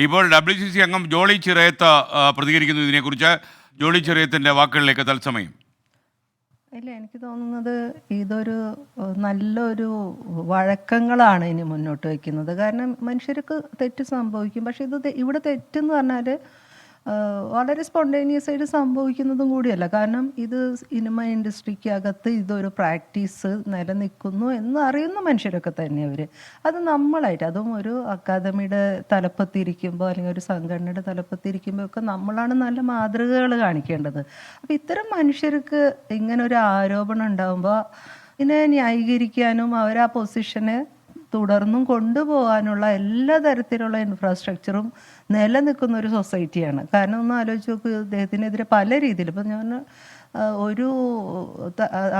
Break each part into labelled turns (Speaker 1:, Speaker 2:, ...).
Speaker 1: ഇപ്പോൾ WCC അംഗം ജോളി ചിറയത്ത് പ്രതികരിക്കുന്നു ഇതിനെക്കുറിച്ച്. ജോളി ചിറയത്തിൻ്റെ വാക്കുകളിലേക്ക് തത്സമയം.
Speaker 2: ഇല്ല, എനിക്ക് തോന്നുന്നത് ഇതൊരു നല്ലൊരു വഴക്കങ്ങളാണ് ഇനി മുന്നോട്ട് വയ്ക്കുന്നത്. കാരണം മനുഷ്യർക്ക് തെറ്റ് സംഭവിക്കും. പക്ഷെ ഇവിടെ തെറ്റെന്ന് പറഞ്ഞാൽ വളരെ സ്പോണ്ടേനിയസ് ആയിട്ട് സംഭവിക്കുന്നതും കൂടിയല്ല. കാരണം ഇത് സിനിമ ഇൻഡസ്ട്രിക്കകത്ത് ഇതൊരു പ്രാക്ടീസ് നിലനിൽക്കുന്നു എന്ന് അറിയുന്ന മനുഷ്യരൊക്കെ തന്നെ അവർ. അത് നമ്മളായിട്ട്, അതും ഒരു അക്കാദമിയുടെ തലപ്പത്തിരിക്കുമ്പോൾ അല്ലെങ്കിൽ ഒരു സംഘടനയുടെ തലപ്പത്തിരിക്കുമ്പോൾ ഒക്കെ നമ്മളാണ് നല്ല മാതൃകകൾ കാണിക്കേണ്ടത്. അപ്പം ഇത്തരം മനുഷ്യർക്ക് ഇങ്ങനെ ഒരു ആരോപണം ഉണ്ടാകുമ്പോൾ ഇതിനെ ന്യായീകരിക്കാനും അവർ ആ പൊസിഷനെ തുടർന്നും കൊണ്ടുപോകാനുള്ള എല്ലാ തരത്തിലുള്ള ഇൻഫ്രാസ്ട്രക്ചറും നിലനിൽക്കുന്ന ഒരു സൊസൈറ്റിയാണ്. കാരണം ഒന്ന് ആലോചിച്ച് നോക്കൂ, ഇദ്ദേഹത്തിനെതിരെ പല രീതിയിൽ ഇപ്പം ഞാൻ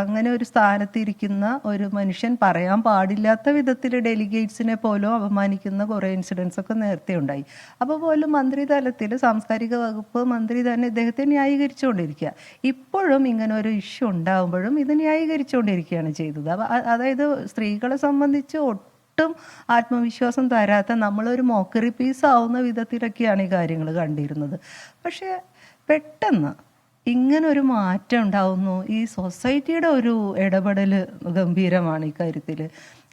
Speaker 2: അങ്ങനെ ഒരു സ്ഥാനത്തിരിക്കുന്ന ഒരു മനുഷ്യൻ പറയാൻ പാടില്ലാത്ത വിധത്തിൽ ഡെലിഗേറ്റ്സിനെ പോലും അപമാനിക്കുന്ന കുറേ ഇൻസിഡൻസ് ഒക്കെ നേരത്തെ ഉണ്ടായി. അപ്പോൾ പോലും മന്ത്രി തലത്തിൽ സാംസ്കാരിക വകുപ്പ് മന്ത്രി തന്നെ ഇദ്ദേഹത്തെ ന്യായീകരിച്ചുകൊണ്ടിരിക്കുക. ഇപ്പോഴും ഇങ്ങനെ ഒരു ഇഷ്യൂ ഉണ്ടാകുമ്പോഴും ഇത് ന്യായീകരിച്ചുകൊണ്ടിരിക്കുകയാണ് ചെയ്തത്. അതായത് സ്ത്രീകളെ സംബന്ധിച്ച് ഒട്ടും ആത്മവിശ്വാസം തരാത്ത, നമ്മളൊരു മോക്കറി പീസ് ആവുന്ന വിധത്തിലൊക്കെയാണ് ഈ കാര്യങ്ങൾ കണ്ടിരുന്നത്. പക്ഷേ പെട്ടെന്ന് ഇങ്ങനൊരു മാറ്റം ഉണ്ടാവുന്നു. ഈ സൊസൈറ്റിയുടെ ഒരു ഇടപെടൽ ഗംഭീരമാണ് ഈ കാര്യത്തിൽ.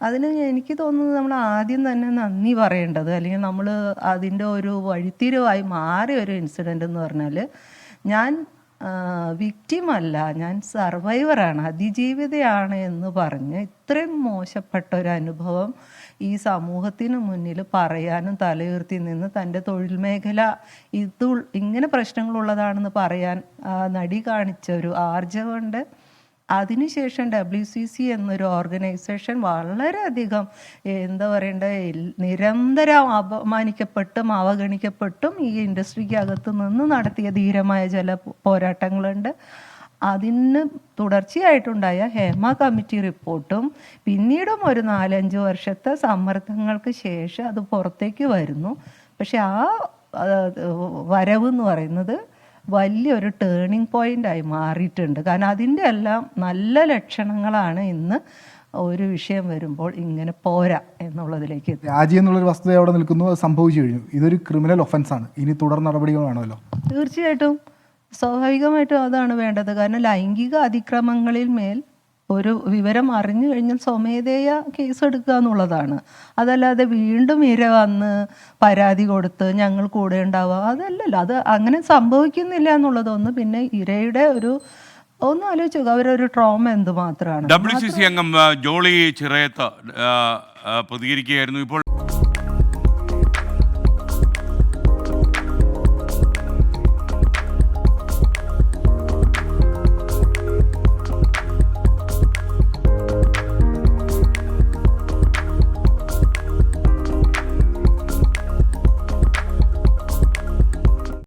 Speaker 2: അതിന് എനിക്ക് തോന്നുന്നത് നമ്മൾ ആദ്യം തന്നെ നന്ദി പറയേണ്ടത്, അല്ലെങ്കിൽ നമ്മൾ അതിൻ്റെ ഒരു വഴിത്തിരിവായി മാറിയ ഒരു ഇൻസിഡൻ്റ് എന്ന് പറഞ്ഞാൽ, ഞാൻ വിക്റ്റിമല്ല, ഞാൻ സർവൈവറാണ്, അതിജീവിതയാണ് എന്ന് പറഞ്ഞ് ഇത്രയും മോശപ്പെട്ട ഒരു അനുഭവം ഈ സമൂഹത്തിന് മുന്നിൽ പറയാനും തലയുയർത്തി നിന്ന് തൻ്റെ തൊഴിൽ മേഖല ഇങ്ങനെ പ്രശ്നങ്ങളുള്ളതാണെന്ന് പറയാൻ നടി കാണിച്ച ഒരു ആർജവമുണ്ട്. അതിനുശേഷം WCC എന്നൊരു ഓർഗനൈസേഷൻ വളരെയധികം എന്താ പറയണ്ടേ, നിരന്തരം അപമാനിക്കപ്പെട്ടും അവഗണിക്കപ്പെട്ടും ഈ ഇൻഡസ്ട്രിക്കകത്ത് നിന്ന് നടത്തിയ ധീരമായ ചില പോരാട്ടങ്ങളുണ്ട്. അതിന് തുടർച്ചയായിട്ടുണ്ടായ ഹേമ കമ്മിറ്റി റിപ്പോർട്ടും പിന്നീടും ഒരു 4-5 വർഷത്തെ സമ്മർദ്ദങ്ങൾക്ക് ശേഷം അത് പുറത്തേക്ക് വരുന്നു. പക്ഷെ ആ വരവ് എന്ന് പറയുന്നത് വലിയൊരു ടേണിംഗ് പോയിൻ്റായി മാറിയിട്ടുണ്ട്. കാരണം അതിൻ്റെ എല്ലാം നല്ല ലക്ഷണങ്ങളാണ് ഇന്ന് ഒരു വിഷയം വരുമ്പോൾ ഇങ്ങനെ പോരാ എന്നുള്ളതിലേക്ക്.
Speaker 3: രാജി എന്നുള്ളൊരു വസ്തുത അവിടെ നിൽക്കുന്നു, അത് സംഭവിച്ചു കഴിഞ്ഞു. ഇതൊരു ക്രിമിനൽ ഒഫൻസാണ്. ഇനി തുടർ നടപടികൾ വേണമല്ലോ.
Speaker 2: തീർച്ചയായിട്ടും സ്വാഭാവികമായിട്ടും അതാണ് വേണ്ടത്. കാരണം ലൈംഗിക അതിക്രമങ്ങളിൽ മേൽ ഒരു വിവരം അറിഞ്ഞു കഴിഞ്ഞാൽ സ്വമേധയ കേസെടുക്കുക എന്നുള്ളതാണ്. അതല്ലാതെ വീണ്ടും ഇര വന്ന് പരാതി കൊടുത്ത് ഞങ്ങൾ കൂടെ ഉണ്ടാവുക, അതല്ലല്ലോ. അത് അങ്ങനെ സംഭവിക്കുന്നില്ല എന്നുള്ളതൊന്ന്. പിന്നെ ഇരയുടെ ഒന്ന് ആലോചിച്ചു, അവരൊരു ട്രോമ എന്തുമാത്രമാണ്.
Speaker 1: WCC അംഗം ജോളി ചിറയത്ത് പ്രതികരിക്കുകയായിരുന്നു ഇപ്പോൾ.